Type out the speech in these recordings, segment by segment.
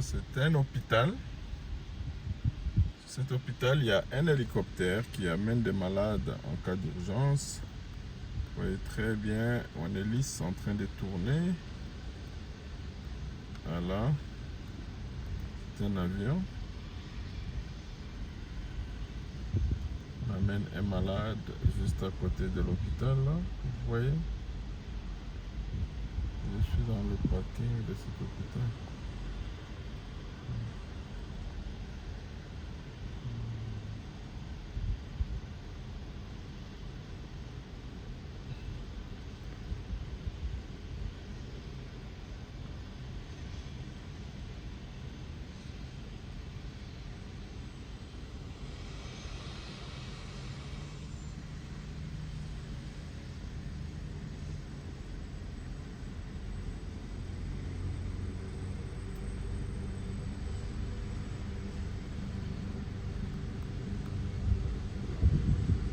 C'est un hôpital. Cet hôpital, il y a un hélicoptère qui amène des malades en cas d'urgence. Vous voyez très bien mon hélice en train de tourner. Voilà. C'est un avion. On amène un malade juste à côté de l'hôpital, là. Vous voyez? Je suis dans le parking de cet hôpital.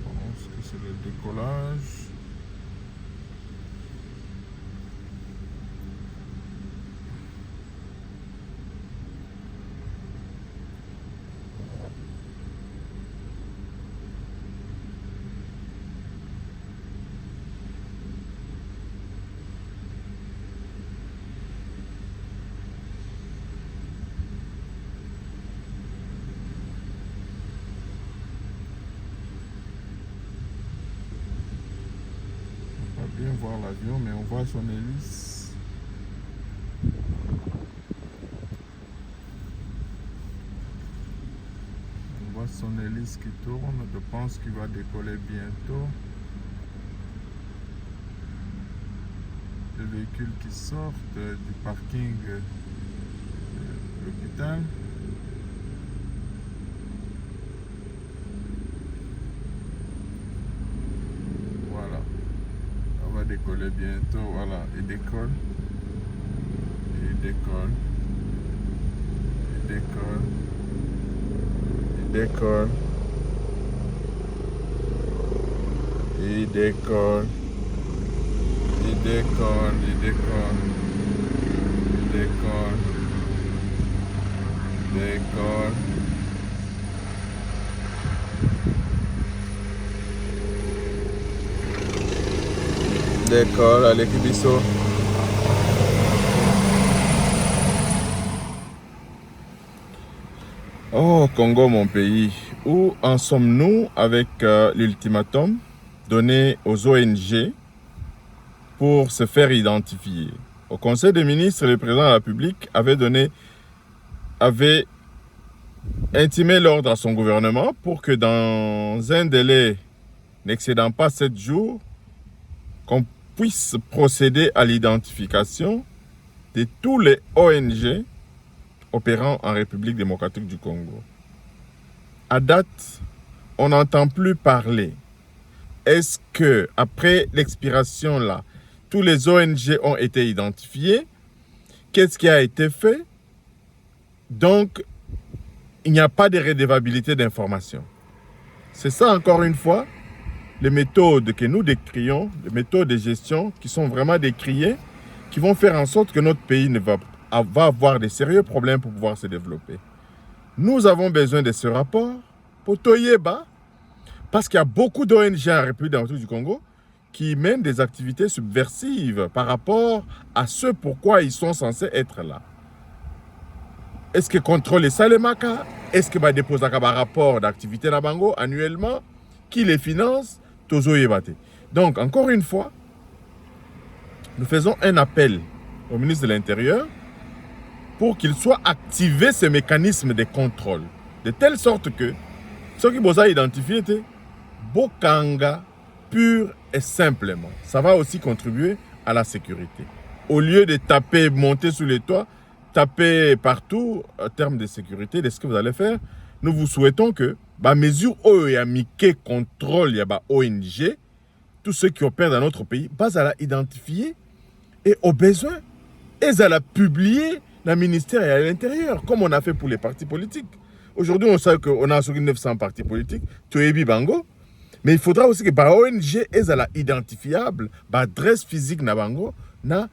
Je pense que c'est le décollage. On va bien voir l'avion, mais on voit son hélice. On voit son hélice qui tourne. Je pense qu'il va décoller bientôt. Les véhicules qui sortent du parking de l'hôpital. Voilà. On va décoller bientôt. Voilà, il décolle. Il décolle. Il décolle. Il décolle. Il décolle. Il décolle. Il décolle. Il décolle. Décolle. Décolle, allez Kibiso. Oh, Congo, mon pays, où en sommes-nous avec l'ultimatum donné aux ONG pour se faire identifier? Au Conseil des ministres, le président de la République avait intimé l'ordre à son gouvernement pour que dans un délai n'excédant pas 7 jours, qu'on puisse procéder à l'identification de tous les ONG opérant en République démocratique du Congo. À date, on n'entend plus parler. Est-ce que après l'expiration là, tous les ONG ont été identifiés? Qu'est-ce qui a été fait? Donc, il n'y a pas de redevabilité d'informations. C'est ça encore une fois, les méthodes que nous décrions, les méthodes de gestion qui sont vraiment décriées, qui vont faire en sorte que notre pays va avoir des sérieux problèmes pour pouvoir se développer. Nous avons besoin de ce rapport pour Toyeba, parce qu'il y a beaucoup d'ONG en République démocratique du Congo qui mènent des activités subversives par rapport à ce pourquoi ils sont censés être là. Est-ce que contrôle les Salemaka? Est-ce que va déposer un rapport d'activité na bango annuellement? Qui les finance? Tozo Yebate. Donc, encore une fois, nous faisons un appel au ministre de l'Intérieur pour qu'il soit activé ces mécanismes de contrôle, de telle sorte que ceux qui vont identifier Bokanga pur et simplement. Ça va aussi contribuer à la sécurité. Au lieu de taper, monter sous les toits, taper partout en termes de sécurité, de ce que vous allez faire, nous vous souhaitons que, mesure où il y a Mickey contrôle, il y a ONG, tous ceux qui opèrent dans notre pays, à la identifier et au besoin, et à la publier dans le ministère et à l'intérieur, comme on a fait pour les partis politiques. Aujourd'hui, on sait qu'on a sur 900 partis politiques, Toyebi Bango, mais il faudra aussi que ONG est à la identifiable, adresse physique na bango, na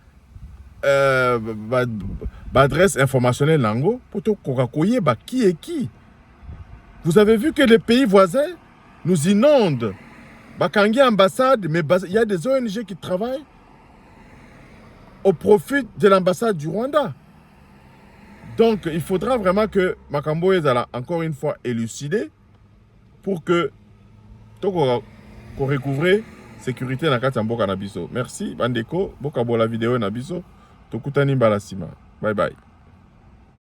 adresse informationnelle nango pour to kokakoye ba qui est qui. Vous avez vu que les pays voisins nous inondent. Bakangi ambassade, mais il y a des ONG qui travaillent au profit de l'ambassade du Rwanda. Donc, il faudra vraiment que Makambo Ezala, encore une fois, élucidé pour que qu'on recouvre sécurité dans le Mboka Nabiso. Merci, Bandeko. Boka la vidéo Nabiso. Tokutani Balasima. Bye bye.